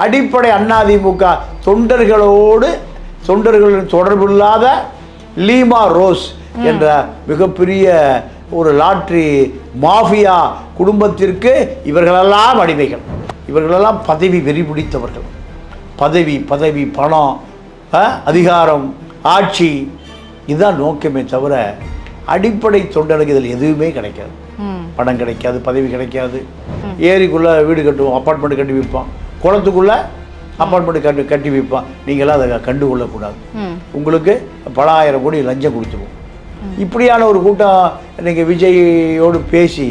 அடிப்படை அதிமுக தொண்டர்களின் தொடர்பில்லாத லீமா ரோஸ் என்ற மிகப்பெரிய ஒரு லாட்ரி மாஃபியா குடும்பத்திற்கு இவர்களெல்லாம் அடிமைகள். இவர்களெல்லாம் பதவி வெறி பிடித்தவர்கள். பதவி பணம், அதிகாரம், ஆட்சி, இதுதான் நோக்கமே தவிர அடிப்படை தொண்டனுக்கு இதில் எதுவுமே கிடைக்காது. பணம் கிடைக்காது, பதவி கிடைக்காது. ஏரிக்குள்ளே வீடு கட்டுவோம், அப்பார்ட்மெண்ட் கட்டி விற்பான். குளத்துக்குள்ளே அப்பார்ட்மெண்ட் கட்டி விற்பான். நீங்களாம் அதை கண்டுகொள்ளக்கூடாது. உங்களுக்கு பல ஆயிரம் கோடி லஞ்சம் கொடுத்துருவோம். இப்படியான ஒரு கூட்டம் நீங்கள் விஜயோடு பேசி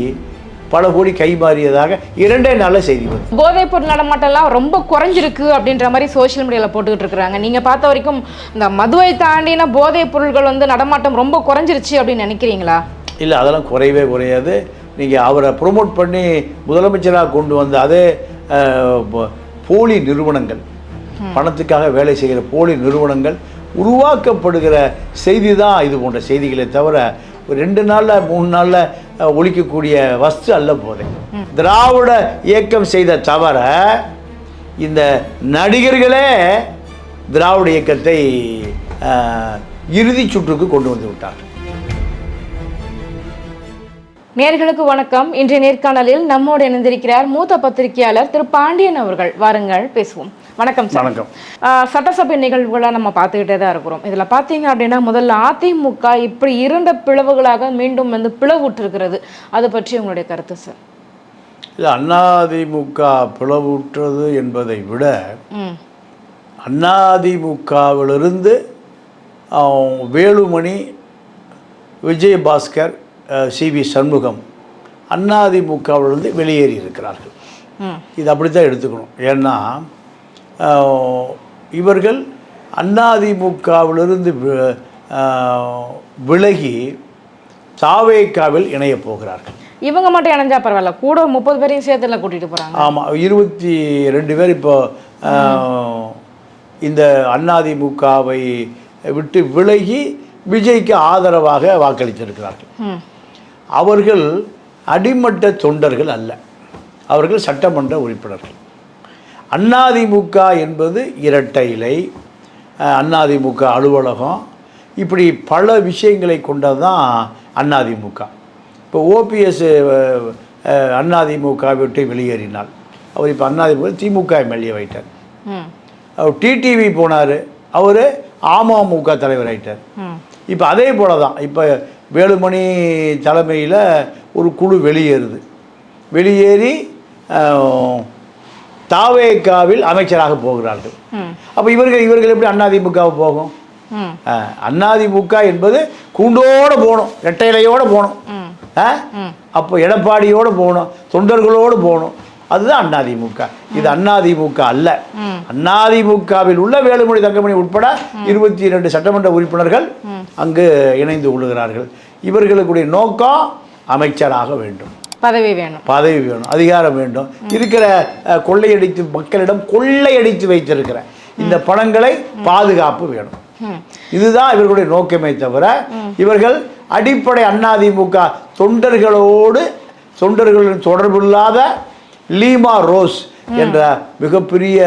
பல கோடி கைமாறியதாக 2 நாளில் செய்தி வருது. போதைப் பொருள் நடமாட்டம்லாம் ரொம்ப குறைஞ்சிருக்கு அப்படின்ற மாதிரி சோஷியல் மீடியாவில் போட்டுக்கிட்டு இருக்கிறாங்க. நீங்கள் பார்த்த வரைக்கும் இந்த மதுவை தாண்டின போதைப் பொருள்கள் நடமாட்டம் ரொம்ப குறைஞ்சிருச்சு அப்படின்னு நினைக்கிறீங்களா? இல்லை, அதெல்லாம் குறையவே குறையாது. நீங்கள் அவரை ப்ரொமோட் பண்ணி முதலமைச்சராக கொண்டு வந்த அதே போலி நிறுவனங்கள், பணத்துக்காக வேலை செய்கிற போலி நிறுவனங்கள் உருவாக்கப்படுகிற செய்தி தான் இது போன்ற செய்திகளை தவிர ஒரு 2 நாளில் 3 நாளில் ஒழிக்கக்கூடிய வஸ்து அல்ல போதை. திராவிட இயக்கம் செய்த தவிர இந்த நடிகர்களே திராவிட இயக்கத்தை இறுதி சுற்றுக்கு கொண்டு வந்து விட்டார்கள். நேயர்களுக்கு வணக்கம். இன்றைய நேர்காணலில் நம்மோடு இணைந்திருக்கிறார் மூத்த பத்திரிகையாளர் திரு பாண்டியன் அவர்கள். வாருங்கள் பேசுவோம். வணக்கம் சார். வணக்கம். சட்டசபை நிகழ்வுகளை நம்ம பார்த்துக்கிட்டே தான் இருக்கிறோம். இதில் பார்த்தீங்க அப்படின்னா முதல்ல அதிமுக இப்படி 2 பிளவுகளாக மீண்டும் பிளவுற்றிருக்கிறது. அதை பற்றி உங்களுடைய கருத்து சார்? இல்லை, அதிமுக பிளவுற்றது என்பதை விட அதிமுகவிலிருந்து வேலுமணி, விஜயபாஸ்கர், சி.வி. சண்முகம் அதிமுகவிலிருந்து வெளியேறி இருக்கிறார்கள். இது அப்படித்தான் எடுத்துக்கணும். ஏன்னா இவர்கள் அதிமுகவிலிருந்து விலகி தாவேகாவில் இணைய போகிறார்கள். இவங்க மட்டும் இணைஞ்சா பரவாயில்ல, கூட 30 பேரையும் சேர்த்துல கூட்டிகிட்டு போகிறாங்க. ஆமாம், 22 பேர் இப்போ இந்த அதிமுகவை விட்டு விலகி விஜய்க்கு ஆதரவாக வாக்களித்திருக்கிறார்கள். அவர்கள் அடிமட்ட தொண்டர்கள் அல்ல, அவர்கள் சட்டமன்ற உறுப்பினர்கள். அதிமுக என்பது இரட்டை இலை, அதிமுக அலுவலகம், இப்படி பல விஷயங்களை கொண்டது தான் அதிமுக. இப்போ ஓபிஎஸ் அதிமுக விட்டு வெளியேறினார். அவர் இப்போ அதிமுக திமுக எம்எல்ஏ ஆகிட்டார். அவர் டிடிவி போனார், அவர் அமமுக தலைவர் ஆகிட்டார். இப்போ அதே போல தான் இப்போ வேலுமணி தலைமையில் ஒரு குழு வெளியேறி தாவேகாவில் அமைச்சராக போகிறார்கள். அப்போ இவர்கள் எப்படி அதிமுகவை போகும்? அதிமுக என்பது கூண்டோடு போகணும், இரட்டையிலையோடு போகணும். அப்போ எடப்பாடியோடு போகணும், தொண்டர்களோடு போகணும். அதுதான் அதிமுக. இது அதிமுக அல்ல. அதிமுகவில் உள்ள வேலுமணி, தங்கமணி உட்பட 22 சட்டமன்ற உறுப்பினர்கள் அங்கு இணைந்து கொள்கிறார்கள். இவர்களுடைய நோக்கம் அமைச்சராக வேண்டும், பதவி வேணும், அதிகாரம் வேண்டும். இருக்கிற கொள்ளையடித்து மக்களிடம் கொள்ளையடித்து வைத்திருக்கிற இந்த பணங்களை பாதுகாப்பு வேணும். இதுதான் இவர்களுடைய நோக்கமே தவிர இவர்கள் அடிப்படை அதிமுக தொண்டர்களின் தொடர்பில்லாத லீமா ரோஸ் என்ற மிகப்பெரிய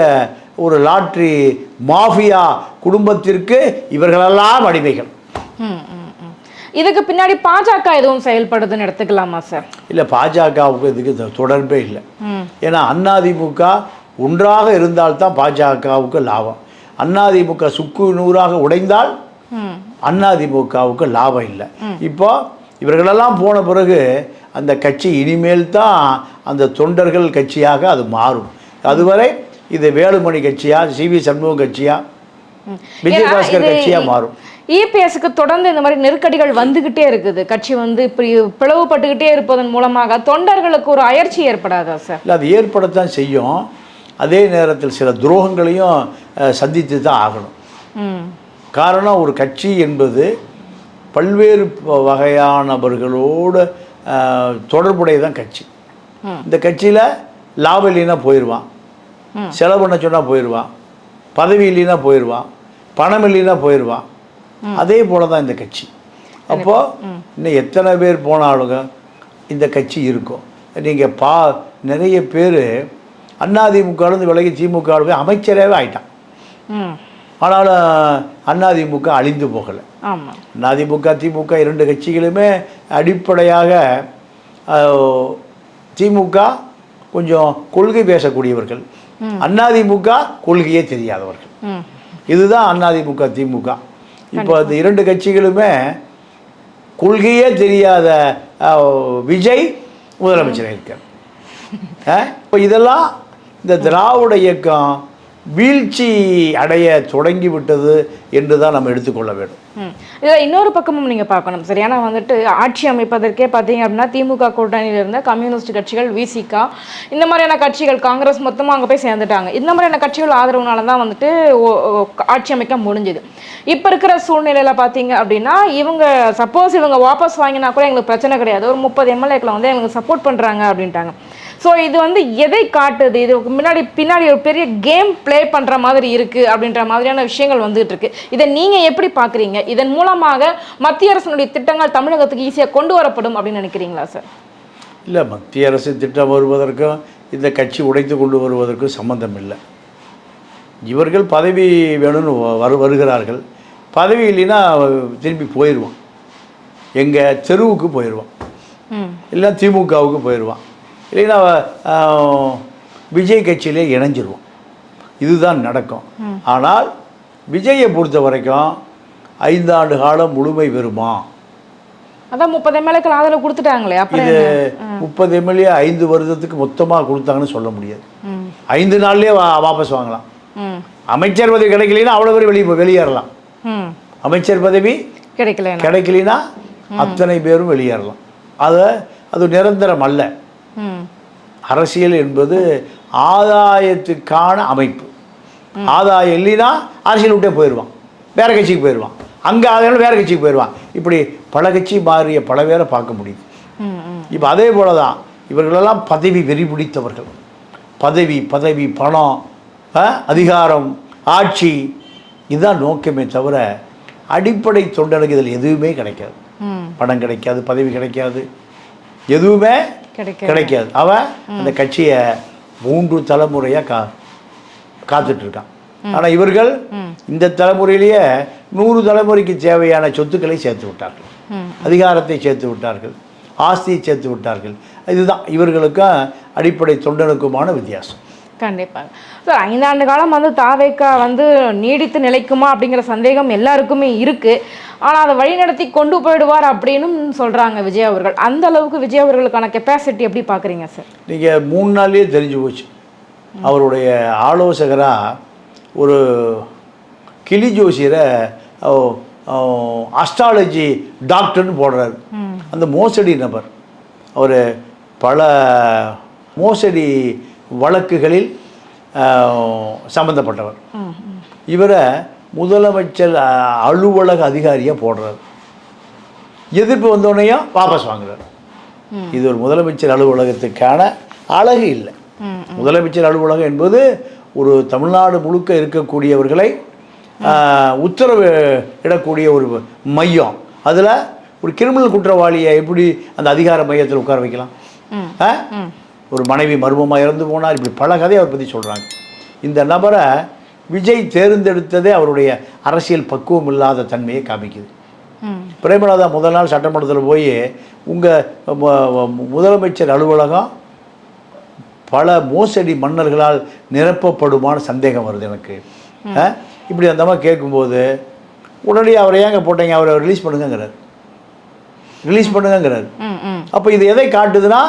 ஒரு லாட்ரி மாஃபியா குடும்பத்திற்கு இவர்களெல்லாம் அடிமைகள். இதுக்கு பின்னாடி பாஜக எதுவும் செயல்படுதுன்னு எடுத்துக்கலாமா சார்? இல்லை, பாஜகவுக்கு இதுக்கு தொடர்பே இல்லை. ஏன்னா அதிமுக ஒன்றாக இருந்தால்தான் பாஜகவுக்கு லாபம். அதிமுக சுக்கு நூறாக உடைந்தால் அதிமுகவுக்கு லாபம் இல்லை. இப்போ இவர்களெல்லாம் போன பிறகு அந்த கட்சி இனிமேல் தான் அந்த தொண்டர்கள் கட்சியாக அது மாறும். அதுவரை இது வேலுமணி கட்சியா, சி.வி. சண்முகம் கட்சியா, விஜயபாஸ்கர் கட்சியா மாறும். இபிஎஸ்க்கு தொடர்ந்து இந்த மாதிரி நெருக்கடிகள் வந்துகிட்டே இருக்குது. கட்சி இப்படி பிளவுபட்டுக்கிட்டே இருப்பதன் மூலமாக தொண்டர்களுக்கு ஒரு அயற்சி ஏற்படாதா சார்? இல்லை, அது ஏற்படத்தான் செய்யும். அதே நேரத்தில் சில துரோகங்களையும் சந்தித்து தான் ஆகணும். காரணம், ஒரு கட்சி என்பது பல்வேறு வகையானவர்களோடு தொடர்புடையதான் கட்சி. இந்த கட்சியில் லாபம் இல்லைன்னா போயிடுவான், செலவு பண்ண சொன்னால் போயிடுவான், பதவி இல்லைன்னா போயிடுவான், பணம் இல்லைன்னா போயிடுவான். அதே போல தான் இந்த கட்சி. அப்போது இன்னும் எத்தனை பேர் போனாலும் இந்த கட்சி இருக்கும். நீங்கள் நிறைய பேர் அதிமுகலேருந்து விலகி திமுகவில் போய் அமைச்சராகவே ஆயிட்டான். ஆனாலும் அதிமுக அழிந்து போகலை. அதிமுக திமுக 2 கட்சிகளுமே அடிப்படையாக திமுக கொஞ்சம் கொள்கை பேசக்கூடியவர்கள், அதிமுக கொள்கையே தெரியாதவர்கள். இதுதான் அதிமுக திமுக. இப்போ இந்த 2 கட்சிகளுமே கொள்கையே தெரியாத விஜய் முதலமைச்சராக இருக்கார். இப்போ இதெல்லாம் இந்த திராவிட இயக்கம் வீழ்ச்சி அடைய தொடங்கிவிட்டது என்று தான் நம்ம எடுத்துக்கொள்ள வேண்டும். இதில் இன்னொரு பக்கமும் நீங்கள் பார்க்கணும் சரி. ஏன்னா வந்துட்டு ஆட்சி அமைப்பதற்கே பார்த்தீங்க அப்படின்னா திமுக கூட்டணியில் இருந்த கம்யூனிஸ்ட் கட்சிகள், விசிகா, இந்த மாதிரியான கட்சிகள், காங்கிரஸ் மொத்தமாக அங்கே போய் சேர்ந்துட்டாங்க. இந்த மாதிரியான கட்சிகள் ஆதரவுனால தான் வந்துட்டு ஆட்சி அமைக்க முடிஞ்சுது. இப்போ இருக்கிற சூழ்நிலையில் பார்த்தீங்க அப்படின்னா இவங்க சப்போஸ் இவங்க வாபஸ் வாங்கினா கூட எங்களுக்கு பிரச்சனை கிடையாது, ஒரு 30 எம்எல்ஏக்களை வந்து எங்களுக்கு சப்போர்ட் பண்ணுறாங்க அப்படின்ட்டாங்க. ஸோ இது வந்து எதை காட்டுது? இதுக்கு பின்னாடி ஒரு பெரிய கேம் ப்ளே பண்ணுற மாதிரி இருக்குது அப்படின்ற மாதிரியான விஷயங்கள் வந்துகிட்டு இருக்கு. இதை நீங்கள் எப்படி பார்க்குறீங்க? இதன் மூலமாக மத்திய அரசினுடைய திட்டங்கள் தமிழகத்துக்கு ஈஸியாக கொண்டு வரப்படும் அப்படின்னு நினைக்கிறீங்களா சார்? இல்லை, மத்திய அரசு திட்டம் வருவதற்கும் இந்த கட்சி உடைத்து கொண்டு வருவதற்கும் சம்மந்தம் இல்லை. இவர்கள் பதவி வேணும்னு வருகிறார்கள். பதவி இல்லைன்னா திரும்பி போயிடுவான், எங்கள் தெருவுக்கு போயிடுவான், இல்லை திமுகவுக்கு போயிடுவான், இல்லைன்னா விஜய் கட்சியிலே இணைஞ்சிருவோம். இதுதான் நடக்கும். ஆனால் விஜயை பொறுத்த வரைக்கும் 5 ஆண்டு காலம் முழுமை பெறுமா? அதான் 30 எம்எல்ஏக்கள் ஆதரவு கொடுத்துட்டாங்களே. இது 30 எம்எல்ஏ 5 வருடத்துக்கு மொத்தமாக கொடுத்தாங்கன்னு சொல்ல முடியாது. 5 நாள்லேயே வாபஸ் வாங்கலாம். அமைச்சர் பதவி கிடைக்கலன்னா அவ்வளோ பேர் வெளியேறலாம். அமைச்சர் பதவி கிடைக்கலனா அத்தனை பேரும் வெளியேறலாம். அது நிரந்தரம் அல்ல. அரசியல் என்பது ஆதாயத்துக்கான அமைப்பு. ஆதாயம் இல்லைன்னா அரசியல் விட்டே போயிடுவான், வேற கட்சிக்கு போயிடுவான். அங்கே ஆதாயம் வேற கட்சிக்கு போயிடுவான். இப்படி பல கட்சி மாறிய பல பேரை பார்க்க முடியுது. இப்போ அதே போல தான் இவர்களெல்லாம் பதவி வெறி பிடித்தவர்கள். பதவி பதவி பணம், அதிகாரம், ஆட்சி, இதுதான் நோக்கமே தவிர அடிப்படை தொண்டனுக்கு இதில் எதுவுமே கிடைக்காது. பணம் கிடைக்காது, பதவி கிடைக்காது, எதுவுமே கிடைக்காது. அவன் அந்த கட்சியை 3 தலைமுறையாக காத்துட்டு இருக்கான். ஆனால் இவர்கள் இந்த தலைமுறையிலேயே 100 தலைமுறைக்கு தேவையான சொத்துக்களை சேர்த்து விட்டார்கள், அதிகாரத்தை சேர்த்து விட்டார்கள், ஆஸ்தியை சேர்த்து விட்டார்கள். இதுதான் இவர்களுக்கும் அடிப்படை தொண்டனுக்குமான வித்தியாசம். கண்டிப்பாக சார். 5 ஆண்டு காலம் வந்து தாவேக்கா வந்து நீடித்து நிலைக்குமா அப்படிங்கிற சந்தேகம் எல்லாருக்குமே இருக்குது. ஆனால் அதை வழிநடத்தி கொண்டு போயிடுவார் அப்படின்னு சொல்கிறாங்க விஜய் அவர்கள். அந்த அளவுக்கு விஜய் அவர்களுக்கான கெப்பாசிட்டி எப்படி பார்க்குறீங்க சார்? நீங்கள் 3 நாள்லேயே தெரிஞ்சு போச்சு. அவருடைய ஆலோசகராக ஒரு கிளி ஜோசியரை அஸ்ட்ராலஜி டாக்டர்னு போடுறாரு. அந்த மோசடி நபர், அவர் பல மோசடி வழக்குகளில் சம்பந்தப்பட்டவர். இவரை முதலமைச்சர் அலுவலக அதிகாரியாக போடுறார். எதிர்ப்பு வந்தோடனையும் வாபஸ் வாங்குறார். இது ஒரு முதலமைச்சர் அலுவலகத்துக்கான அழகு இல்லை. முதலமைச்சர் அலுவலகம் என்பது ஒரு தமிழ்நாடு முழுக்க இருக்கக்கூடியவர்களை உத்தரவு இடக்கூடிய ஒரு மையம். அதில் ஒரு கிரிமினல் குற்றவாளியை எப்படி அந்த அதிகார மையத்தில் உட்கார வைக்கலாம்? ஒரு மனைவி மர்மமாக இறந்து போனார், இப்படி பல கதையை அவர் பற்றி சொல்கிறாங்க. இந்த நபரை விஜய் தேர்ந்தெடுத்ததே அவருடைய அரசியல் பக்குவம் இல்லாத தன்மையை காமிக்குது. பிரேமலதா முதல் நாள் சட்டமன்றத்தில் போய் உங்கள் முதலமைச்சர் அலுவலகம் பல மோசடி மன்னர்களால் நிரப்பப்படுமான சந்தேகம் வருது எனக்கு. இப்படி அந்த மாதிரி கேட்கும்போது உடனே அவரை ஏங்க போட்டீங்க, அவரை ரிலீஸ் பண்ணுங்கிறார். அப்போ இது எதை காட்டுதுன்னா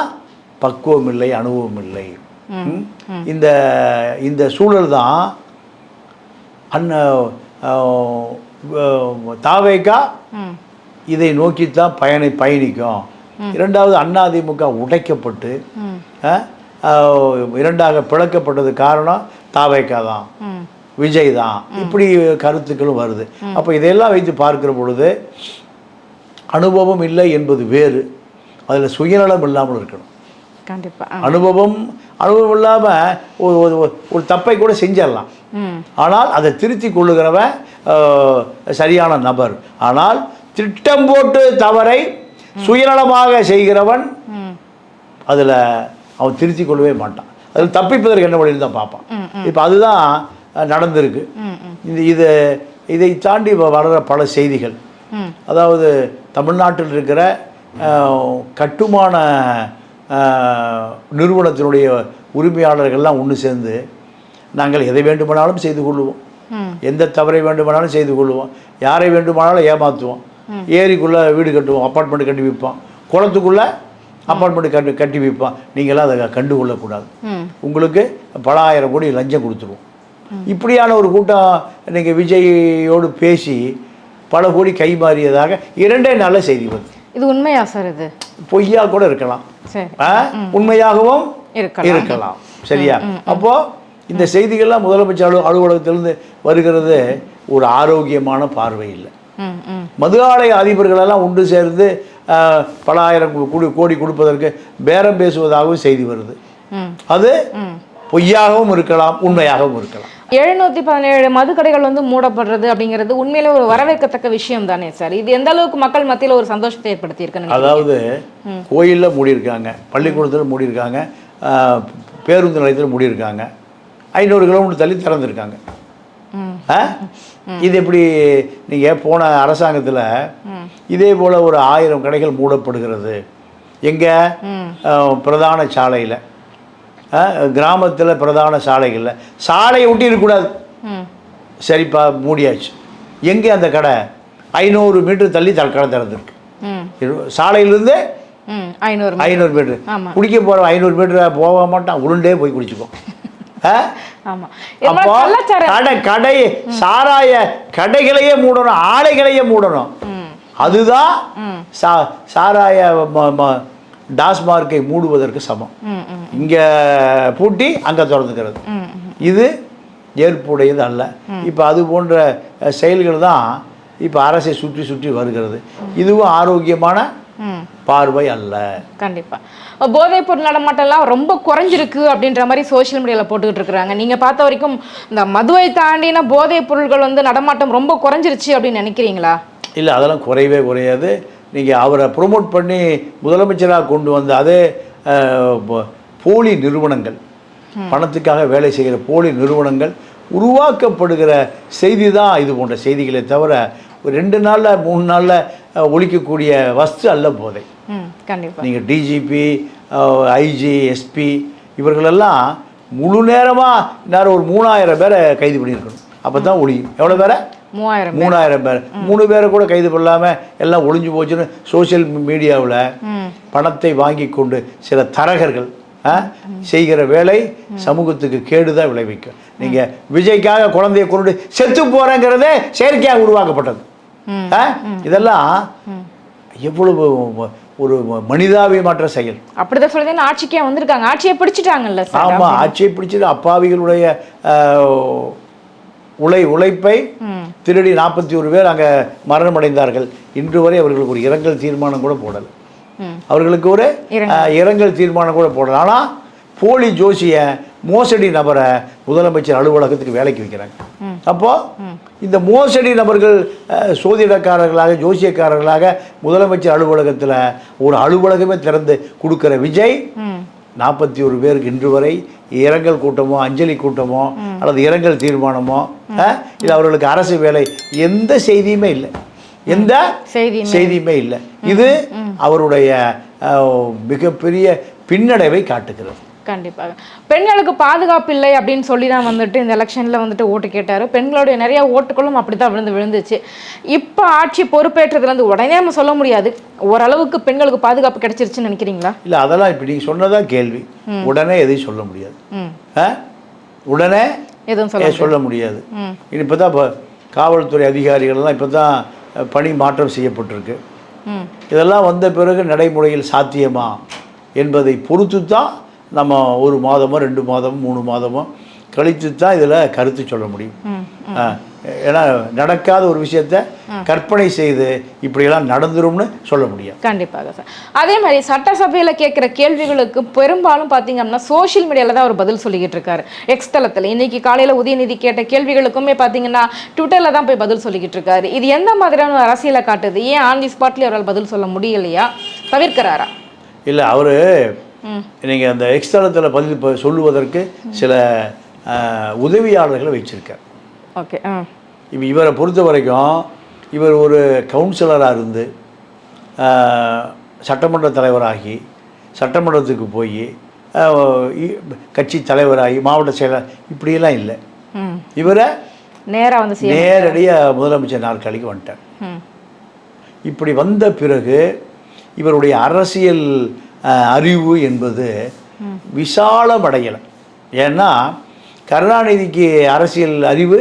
பக்குவம் இல்லை, அனுபவம் இல்லை. இந்த சூழல் தான் தாவேக்கா இதை நோக்கித்தான் பயணிக்கும். இரண்டாவது அதிமுக உடைக்கப்பட்டு இரண்டாக பிளக்கப்பட்டது காரணம் தாவேக்கா தான், விஜய் தான், இப்படி கருத்துக்களும் வருது. அப்போ இதையெல்லாம் வைத்து பார்க்கிற பொழுது அனுபவம் இல்லை என்பது வேறு, அதில் சுயநலம் இல்லாமல் இருக்கணும். கண்டிப்பாக அனுபவம் இல்லாமல் ஒரு தப்பை கூட செஞ்சிடலாம், ஆனால் அதை திருத்தி கொள்ளுகிறவன் சரியான நபர். ஆனால் திட்டம் போட்டு தவறை சுயநலமாக செய்கிறவன் அதில் அவன் திருத்தி கொள்ளவே மாட்டான். அதில் தப்பிப்பதற்கு என்ன வழின்னு தான் பார்ப்பான். இப்போ அதுதான் நடந்திருக்கு. இதை தாண்டி வளர பல செய்திகள், அதாவது தமிழ்நாட்டில் இருக்கிற கட்டுமான நிறுவனத்தினுடைய உரிமையாளர்கள்லாம் ஒன்று சேர்ந்து நாங்கள் எதை வேண்டுமானாலும் செய்து கொள்ளுவோம், எந்த தவறை வேண்டுமானாலும் செய்து கொள்ளுவோம், யாரை வேண்டுமானாலும் ஏமாற்றுவோம், ஏரிக்குள்ளே வீடு கட்டுவோம், அப்பார்ட்மெண்ட் கட்டி விற்போம், குளத்துக்குள்ளே அப்பார்ட்மெண்ட் கட்டி விற்போம், நீங்களாம் அதை கண்டுகொள்ளக்கூடாது, உங்களுக்கு பல ஆயிரம் கோடி லஞ்சம் கொடுத்துருவோம். இப்படியான ஒரு கூட்டம் நீங்கள் விஜயோடு பேசி பல கோடி கை மாறியதாக 2 நாளில் செய்தி வருது. இது உண்மையா சார்? இது பொய்யா கூட இருக்கலாம், உண்மையாகவும் இருக்கலாம். சரியா? அப்போ இந்த செய்திகள்லாம் முதலமைச்சர் அலுவலகத்திலிருந்து வருகிறது ஒரு ஆரோக்கியமான பார்வை இல்லை. மது ஆலை அதிபர்களெல்லாம் ஒன்று சேர்ந்து பல ஆயிரம் கோடி கொடுப்பதற்கு பேரம் பேசுவதாகவும் செய்தி வருது. அது பொய்யாகவும் இருக்கலாம், உண்மையாகவும் இருக்கலாம். 717 மதுக்கடைகள் வந்து மூடப்படுறது அப்படிங்கிறது உண்மையில ஒரு வரவேற்கத்தக்க விஷயம் தானே சார்? இது எந்த அளவுக்கு மக்கள் மத்தியில் ஒரு சந்தோஷத்தை ஏற்படுத்தி இருக்கு? அதாவது கோயிலில் மூடியிருக்காங்க, பள்ளிக்கூடத்தில் மூடியிருக்காங்க, பேருந்து நிலையத்தில் மூடியிருக்காங்க, 500 கிலோமீட்டர் தள்ளி திறந்துருக்காங்க. இது எப்படி? நீங்கள் போன அரசாங்கத்தில் இதே போல் ஒரு 1000 கடைகள் மூடப்படுகிறது. எங்கே? பிரதான சாலையில், கிராமத்தில் பிரதான சாலைகளில். சாலையை ஒட்டி இருக்கக்கூடாது, சரிப்பா, மூடியாச்சு. எங்கே அந்த கடை? 500 மீட்டர் தள்ளி கடை திறந்துருக்கு. சாலையிலிருந்து 500 மீட்டர். குடிக்க போகிற 500 மீட்டர் போக மாட்டான், உருண்டே போய் குடிச்சுக்கோ. கடை சாராய கடைகளையே மூடணும், ஆலைகளையே மூடணும். அதுதான் சாராய டாஸ்மார்க்கை மூடுவதற்கு சமம். இங்கே பூட்டி அங்கே திறந்துக்கிறது, இது ஏற்புடையது அல்ல. இப்போ அது போன்ற செயல்கள் தான் இப்போ அரசை சுற்றி சுற்றி வருகிறது. இதுவும் ஆரோக்கியமான பார்வை அல்ல. கண்டிப்பா போதைப் பொருள் நடமாட்டம்லாம் ரொம்ப குறைஞ்சிருக்கு அப்படின்ற மாதிரி சோஷியல் மீடியாவில் போட்டுக்கிட்டு இருக்கிறாங்க. நீங்கள் பார்த்த வரைக்கும் இந்த மதுவை தாண்டின போதைப் பொருட்கள் வந்து நடமாட்டம் ரொம்ப குறைஞ்சிருச்சு அப்படின்னு நினைக்கிறீங்களா? இல்லை, அதெல்லாம் குறையவே குறையாது. நீங்கள் அவரை ப்ரொமோட் பண்ணி முதலமைச்சராக கொண்டு வந்த அதே போலி நிறுவனங்கள், பணத்துக்காக வேலை செய்கிற போலி நிறுவனங்கள் உருவாக்கப்படுகிற செய்தி தான் இது போன்ற செய்திகளை தவிர ஒரு 2 நாளில் 3 நாளில் ஒழிக்கக்கூடிய வஸ்து அல்ல போதை. கண்டிப்பாக நீங்கள் டிஜிபி, ஐஜி, எஸ்பி இவர்களெல்லாம் முழு நேரமாக நேரம் ஒரு 3000 பேரை கைது பண்ணியிருக்கணும். அப்போ தான் ஒழியும். எவ்வளோ பேரை? 3000 பேர். 3 பேரை கூட கைது பண்ணாமல் எல்லாம் ஒழிஞ்சு போச்சுன்னு சோசியல் மீடியாவில் பணத்தை வாங்கி கொண்டு சில தரகர்கள் செய்கிற வேலை சமூகத்துக்கு கேடுதான் விளைவிக்கும். நீங்கள் விஜய்க்காக குழந்தைய கொண்டு செத்து போகிறேங்கிறதே செயற்கையாக உருவாக்கப்பட்டது. இதெல்லாம் எவ்வளவு ஒரு மனிதாபிமாற்ற செயல். அப்படிதான் சொல்லி ஆட்சிக்கே வந்திருக்காங்க, ஆட்சியை பிடிச்சிட்டாங்கல்ல. ஆமாம், ஆட்சியை பிடிச்சிட்டு அப்பாவிகளுடைய உழைப்பை திருடி 41 பேர் அங்கே மரணம் அடைந்தார்கள். இன்று வரை அவர்களுக்கு ஒரு இரங்கல் தீர்மானம் கூட போடலை. அவர்களுக்கு ஒரு இரங்கல் தீர்மானம் கூட போடலை. ஆனால் போலி ஜோசிய மோசடி நபரை முதலமைச்சர் அலுவலகத்துக்கு வேலைக்கு வைக்கிறாங்க. அப்போ இந்த மோசடி நபர்கள் சோதிடக்காரர்களாக, ஜோசியக்காரர்களாக முதலமைச்சர் அலுவலகத்தில் ஒரு அலுவலகமே திறந்து கொடுக்குற விஜய் 41 பேருக்கு இன்று வரை இரங்கல் கூட்டமோ, அஞ்சலி கூட்டமோ அல்லது இரங்கல் தீர்மானமோ இல்லை அவர்களுக்கு அரசு வேலை எந்த செய்தியுமே இல்லை, எந்த செய்தியுமே இல்லை. இது அவருடைய மிகப்பெரிய பின்னடைவை காட்டுகிறது. கண்டிப்பாக பெண்களுக்கு பாதுகாப்பு இல்லை அப்படின்னு சொல்லி தான் வந்துட்டு இந்த எலெக்ஷனில் வந்துட்டு ஓட்டு கேட்டார். பெண்களுடைய நிறைய ஓட்டுகளும் அப்படி தான் விழுந்துச்சு. இப்போ ஆட்சி பொறுப்பேற்றதுலேருந்து உடனே நம்ம சொல்ல முடியாது, ஓரளவுக்கு பெண்களுக்கு பாதுகாப்பு கிடைச்சிருச்சுன்னு நினைக்கிறீங்களா? இல்லை, அதெல்லாம் இப்போ நீங்கள் சொன்னதான் கேள்வி. உடனே எதையும் சொல்ல முடியாது, உடனே எதுவும் சொல்ல முடியாது. இப்போ தான் காவல்துறை அதிகாரிகள்லாம் இப்போ தான் பணி மாற்றம் செய்யப்பட்டிருக்கு. இதெல்லாம் வந்த பிறகு நடைமுறையில் சாத்தியமா என்பதை பொறுத்து தான் நம்ம 1 மாதமோ 2 மாதமோ 3 மாதமோ கழித்து தான் இதில் கருத்து சொல்ல முடியும். ஏன்னா நடக்காத ஒரு விஷயத்தை கற்பனை செய்து இப்படியெல்லாம் நடந்துரும்னு சொல்ல முடியும். கண்டிப்பாக சார். அதே மாதிரி சட்டசபையில் கேட்குற கேள்விகளுக்கு பெரும்பாலும் பார்த்தீங்க அப்படின்னா சோஷியல் மீடியாவில் தான் அவர் பதில் சொல்லிக்கிட்டு இருக்காரு. எக்ஸ் தளத்தில் இன்னைக்கு காலையில் உதயநிதி கேட்ட கேள்விகளுக்குமே பார்த்தீங்கன்னா ட்விட்டரில் தான் போய் பதில் சொல்லிக்கிட்டு இருக்காரு. இது எந்த மாதிரியான அரசியலை காட்டுது? ஏன் ஆன் தி ஸ்பாட்லேயே அவரால் பதில் சொல்ல முடியலையா, தவிர்க்கிறாரா? இல்லை, அவர் நீங்கள் அந்த எக்ஸ்தலத்தில் பதிவு சொல்லுவதற்கு சில உதவியாளர்களை வச்சுருக்கார். ஓகே. இப்போ இவரை பொறுத்த வரைக்கும் இவர் ஒரு கவுன்சிலராக இருந்து சட்டமன்ற தலைவராகி சட்டமன்றத்துக்கு போய் கட்சி தலைவராகி மாவட்ட செயலர் இப்படியெல்லாம் இல்லை. இவரை நேரடியாக முதலமைச்சர் நாற்காலிக்கு வந்துட்டார். இப்படி வந்த பிறகு இவருடைய அரசியல் அறிவு என்பது விசாலமடையலை. ஏன்னா கருணாநிதிக்கு அரசியல் அறிவு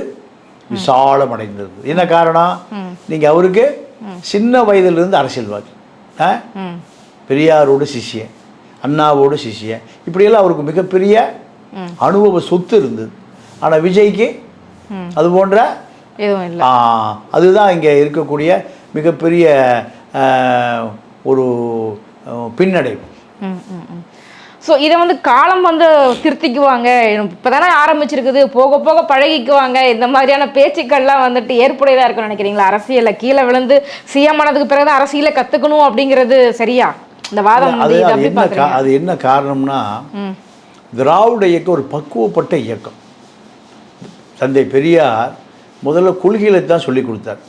விசாலமடைந்தது. என்ன காரணம்? நீங்கள் அவருக்கு சின்ன வயதிலிருந்து அரசியல்வாதி, பெரியாரோட சிஷியன், அண்ணாவோட சிஷியன், இப்படியெல்லாம் அவருக்கு மிகப்பெரிய அனுபவ சொத்து இருந்தது. ஆனால் விஜய்க்கு அது போன்ற எதுவும் இல்லை. அதுதான் இங்கே இருக்கக்கூடிய மிகப்பெரிய ஒரு பின்னடைவு. ஸோ இதை காலம் திருத்திக்குவாங்க, இப்போ தானே ஆரம்பிச்சிருக்குது, போக போக பழகிக்குவாங்க, இந்த மாதிரியான பேச்சுக்கள்லாம் ஏற்புடையதாக இருக்குன்னு நினைக்கிறீங்களா? அரசியலில் கீழே விழுந்து சிஎம் ஆனதுக்கு பிறகு அரசியலை கற்றுக்கணும் அப்படிங்கிறது சரியா? இந்த வாதம் அது என்ன காரணம்னா, திராவிட இயக்கம் ஒரு பக்குவப்பட்ட இயக்கம். தந்தை பெரியார் முதல்ல கொள்கைகளை தான் சொல்லி கொடுத்தார்.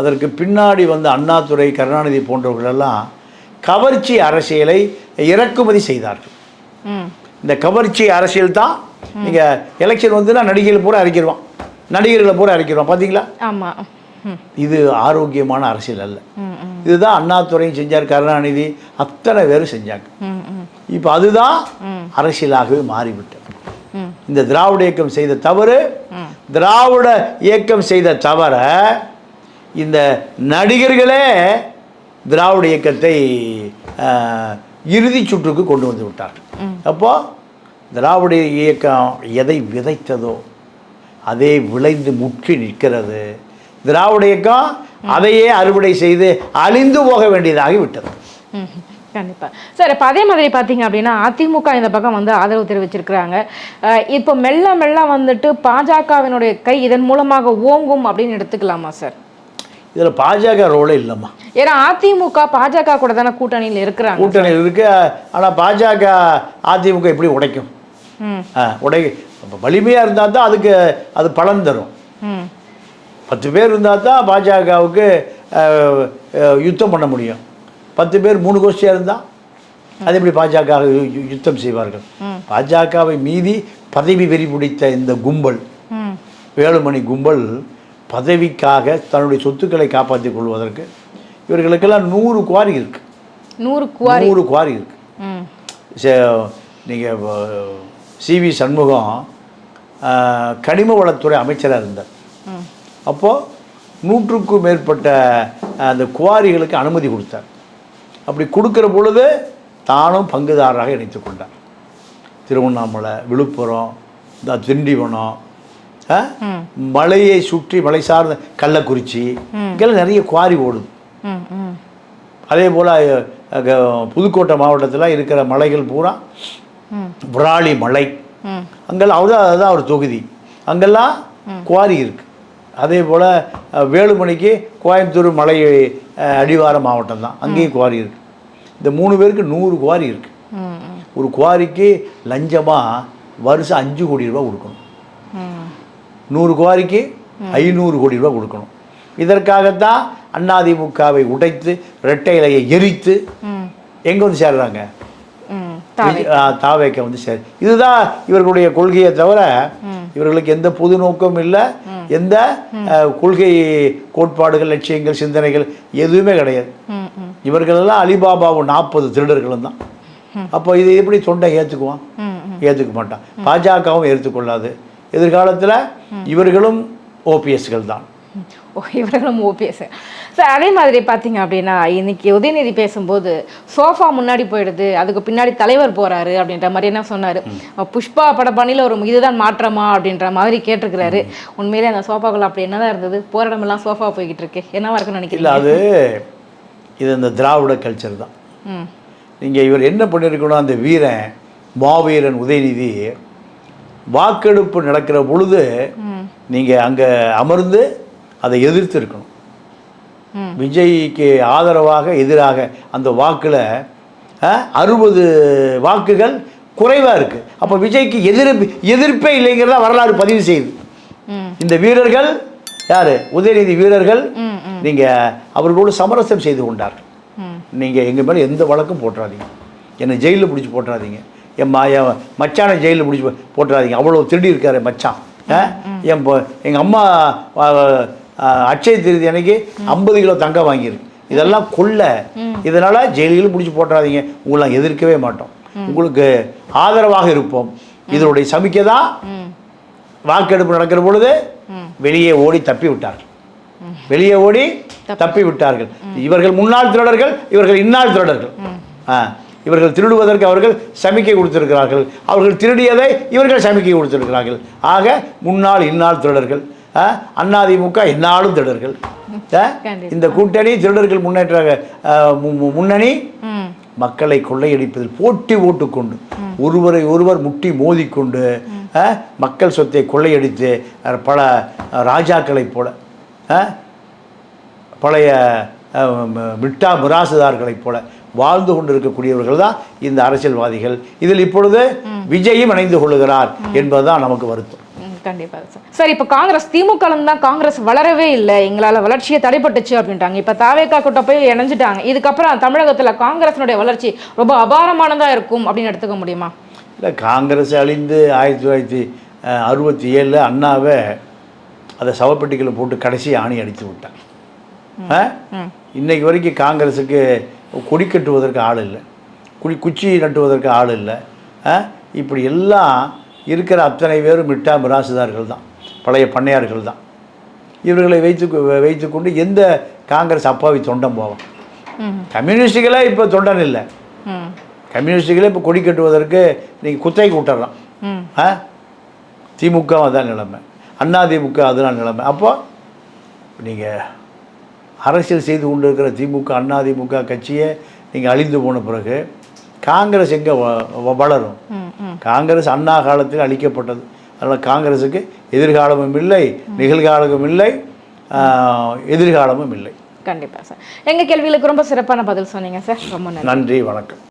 அதற்கு பின்னாடி அண்ணாதுரை, கருணாநிதி போன்றவர்களெல்லாம் கவர்ச்சி அரசியலை இறக்குமதி செய்தார்கள். இந்த கவர்ச்சி அரசியல் தான் நீங்கள் எலெக்ஷன் வந்துன்னா நடிகைகள் பூரா அறிக்கிடுவான், நடிகர்களை பூரா அறிக்கிடுவான். பார்த்தீங்களா? ஆமாம். இது ஆரோக்கியமான அரசியல் அல்ல. இதுதான் அண்ணாதுரையும் செஞ்சார், கருணாநிதி அத்தனை பேரும் செஞ்சாங்க. இப்போ அதுதான் அரசியலாகவே மாறிவிட்டது. இந்த திராவிட இயக்கம் செய்த தவறு, திராவிட இயக்கம் செய்த தவற இந்த நடிகர்களே திராவிட இயக்கத்தை இறுதி சுற்றுக்கு கொண்டு வந்து விட்டார்கள். அப்போ திராவிட இயக்கம் எதை விதைத்ததோ அதே விளைந்து முற்றி நிற்கிறது. திராவிட இயக்கம் அதையே அறுவடை செய்து அழிந்து போக வேண்டியதாகி விட்டது. கண்டிப்பாக சார். இப்போ அதே மாதிரி பார்த்தீங்க அப்படின்னா அதிமுக இந்த பக்கம் ஆதரவு தெரிவிச்சிருக்கிறாங்க. இப்போ மெல்ல மெல்ல பாஜகவினுடைய கை இதன் மூலமாக ஓங்கும் அப்படின்னு எடுத்துக்கலாமா சார்? இதில் பாஜக ரோலே இல்லைம்மா. ஏன்னா அதிமுக பாஜக கூட தானே கூட்டணியில் இருக்கிறாங்க. கூட்டணியில் இருக்கு. ஆனால் பாஜக அதிமுக எப்படி உடைக்கும்? வலிமையாக இருந்தால் தான் அதுக்கு அது பலன் தரும். 10 பேர் இருந்தால் தான் பாஜகவுக்கு யுத்தம் பண்ண முடியும். 10 பேர் 3 கோஷ்டியாக இருந்தால் அது எப்படி பாஜக யுத்தம் செய்வார்கள்? பாஜகவை மீறி பதவி வெறி பிடித்த இந்த கும்பல், வேலுமணி கும்பல், பதவிக்காக தன்னுடைய சொத்துக்களை காப்பாற்றிக் கொள்வதற்கு இவர்களுக்கெல்லாம் 100 குவாரி இருக்கு. 100 குவாரி இருக்கு. நீங்கள் CV சண்முகம் கனிம வளத்துறை அமைச்சராக இருந்தார். அப்போது 100க்கும் மேற்பட்ட அந்த குவாரிகளுக்கு அனுமதி கொடுத்தார். அப்படி கொடுக்குற பொழுது தானும் பங்குதாரராக இணைத்து கொண்டார். திருவண்ணாமலை, விழுப்புரம், திண்டிவனம், மலையை சுற்றி மலை சார்ந்த கள்ளக்குறிச்சி, இங்கெல்லாம் நிறைய குவாரி ஓடுது. அதே போல் புதுக்கோட்டை மாவட்டத்தில் இருக்கிற மலைகள் பூரா விராலி மலை, அங்கெல்லாம் அதுதான் ஒரு தொகுதி, அங்கெல்லாம் குவாரி இருக்குது. அதே போல் வேலுமணிக்கு கோயம்புத்தூர் மலை அடிவார மாவட்டம் தான், அங்கேயும் குவாரி இருக்குது. இந்த 3 பேருக்கு 100 குவாரி இருக்குது. ஒரு குவாரிக்கு லஞ்சமாக வருஷம் 5 கோடி ரூபா கொடுக்கணும். 100 குவாரிக்கு 500 கோடி ரூபா கொடுக்கணும். இதற்காகத்தான் அதிமுகவை உடைத்து இரட்டை இலையை எரித்து எங்கே சேர்றாங்க? தாவேக்க சேர். இதுதான் இவர்களுடைய கொள்கையை தவிர இவர்களுக்கு எந்த பொது நோக்கம் இல்லை, எந்த கொள்கை கோட்பாடுகள், லட்சியங்கள், சிந்தனைகள் எதுவுமே கிடையாது. இவர்களெல்லாம் அலிபாபாவும் 40 திருடர்களும் தான். அப்போ இது எப்படி தொண்டை ஏற்றுக்குவான்? ஏற்றுக்க மாட்டான். பாஜகவும் ஏற்றுக்கொள்ளாது. எதிர்காலத்தில் இவர்களும் ஓபிஎஸ்கள் தான். இவர்களும் ஓபிஎஸ் சார். அதே மாதிரி பார்த்தீங்க அப்படின்னா இன்னைக்கு உதயநிதி பேசும்போது சோஃபா முன்னாடி போயிடுது, அதுக்கு பின்னாடி தலைவர் போகிறாரு அப்படின்ற மாதிரி என்ன சொன்னார்? புஷ்பா படப்பாணியில் ஒரு இதுதான் மாற்றமா அப்படின்ற மாதிரி கேட்டிருக்கிறாரு. உண்மையிலே அந்த சோஃபாக்குள்ள அப்படி என்னதான் இருந்தது? போகிற இடமெல்லாம் சோஃபா போய்கிட்டு இருக்கு, என்னவா இருக்குன்னு நினைக்கிறீங்க? இல்லை, இது இந்த திராவிட கல்ச்சர் தான். நீங்கள் இவர் என்ன பண்ணியிருக்கணும், அந்த வீரன் மாவீரன் உதயநிதி வாக்கெடுப்பு நடக்கிற பொழுது நீங்கள் அங்கே அமர்ந்து அதை எதிர்த்து இருக்கணும். விஜய்க்கு ஆதரவாக எதிராக அந்த வாக்கில் 60 வாக்குகள் குறைவாக இருக்குது. அப்போ விஜய்க்கு எதிர்ப்பே இல்லைங்கிறதா வரலாறு பதிவு செய்யுது. இந்த வீரர்கள் யார்? உதயநிதி வீரர்கள் நீங்கள் அவர்களோடு சமரசம் செய்து கொண்டார்கள். நீங்கள் எங்கள் மேலே எந்த வழக்கும் போட்டுறாதீங்க, என்னை ஜெயிலில் பிடிச்சி போட்டுறாதீங்க, என் மச்சானை ஜெயிலில் பிடிச்சி போட்டுறாதீங்க, அவ்வளோ திருடி இருக்காரு மச்சான். எங்கள் அம்மா அட்சய திருதி அன்னைக்கு 50 கிலோ தங்கம் வாங்கியிருக்கு. இதெல்லாம் கொள்ள, இதனால் ஜெயிலில் பிடிச்சி போட்டுறாதீங்க, உங்களை நாங்கள் எதிர்க்கவே மாட்டோம், உங்களுக்கு ஆதரவாக இருப்போம். இதனுடைய சமிக்கை தான் வாக்கெடுப்பு நடக்கிற பொழுது வெளியே ஓடி தப்பி விட்டார்கள். வெளியே ஓடி தப்பி விட்டார்கள். இவர்கள் முன்னாள் திருடர்கள், இவர்கள் இன்னாள் திருடர்கள். இவர்கள் திருடுவதற்கு அவர்கள் சமிக்கை கொடுத்திருக்கிறார்கள், அவர்கள் திருடியதை இவர்கள் சமிக்கை கொடுத்திருக்கிறார்கள். ஆக முன்னாள் இன்னாள் திருடர்கள். அதிமுக இன்னாலும் திருடர்கள். இந்த கூட்டணி திருடர்கள் முன்னேற்ற முன்னணி மக்களை கொள்ளையடிப்பதில் போட்டி போட்டுக்கொண்டு ஒருவரை ஒருவர் முட்டி மோதிக்கொண்டு மக்கள் சொத்தை கொள்ளையடித்து பல ராஜாக்களைப் போல, பழைய மிராசுதார்களைப் போல வாழ்ந்து கொண்டு இருக்கக்கூடியவர்கள் தான் இந்த அரசியல்வாதிகள். இதில் இப்பொழுது விஜயும் இணைந்து கொள்ளுகிறார் என்பதுதான் நமக்கு வருத்தம். கண்டிப்பாக சார். சார், இப்போ காங்கிரஸ் திமுகலும் தான் காங்கிரஸ் வளரவே இல்லை, எங்களால் வளர்ச்சியை தடைப்பட்டுச்சு அப்படின்ட்டாங்க. இப்போ தாவேகா கூட்ட போய் இணைஞ்சிட்டாங்க. இதுக்கப்புறம் தமிழகத்தில் காங்கிரஸினுடைய வளர்ச்சி ரொம்ப அபாரமானதாக இருக்கும் அப்படின்னு எடுத்துக்க முடியுமா? இல்லை, காங்கிரஸ் அழிந்து 1967 அண்ணாவை அதை சவப்பெட்டிகளை போட்டு கடைசி ஆணி அடித்து விட்டாங்க. இன்னைக்கு வரைக்கும் காங்கிரஸுக்கு கொடி கட்டுவதற்கு ஆள் இல்லை, குச்சி நட்டுவதற்கு ஆள் இல்லை. இப்படி எல்லாம் இருக்கிற அத்தனை பேரும் மிராசுதார்கள் தான், பழைய பண்ணையார்கள் தான். இவர்களை வைத்துக்கொண்டு எந்த காங்கிரஸ் அப்பாவி தொண்டன் போவான்? கம்யூனிஸ்டுகளே இப்போ தொண்டன் இல்லை. கம்யூனிஸ்டுகளே இப்போ கொடி கட்டுவதற்கு நீங்கள் குத்தகைக்கு விட்டுறலாம். திமுக அதான் நிலைமை, அதிமுக அதுதான் நிலைமை. அப்போ நீங்கள் அரசியல் செய்து கொண்டு இருக்கிற திமுக அதிமுக கட்சியை நீங்கள் அழிந்து போன பிறகு காங்கிரஸ் எங்கே வளரும்? காங்கிரஸ் அண்ணா காலத்தில் அழிக்கப்பட்டது. அதனால் காங்கிரஸுக்கு எதிர்காலமும் இல்லை, நிகழ்காலமும் இல்லை, எதிர்காலமும் இல்லை. கண்டிப்பாக சார். எங்கள் கேள்விகளுக்கு ரொம்ப சிறப்பான பதில் சொன்னீங்க சார். ரொம்ப நன்றி. நன்றி, வணக்கம்.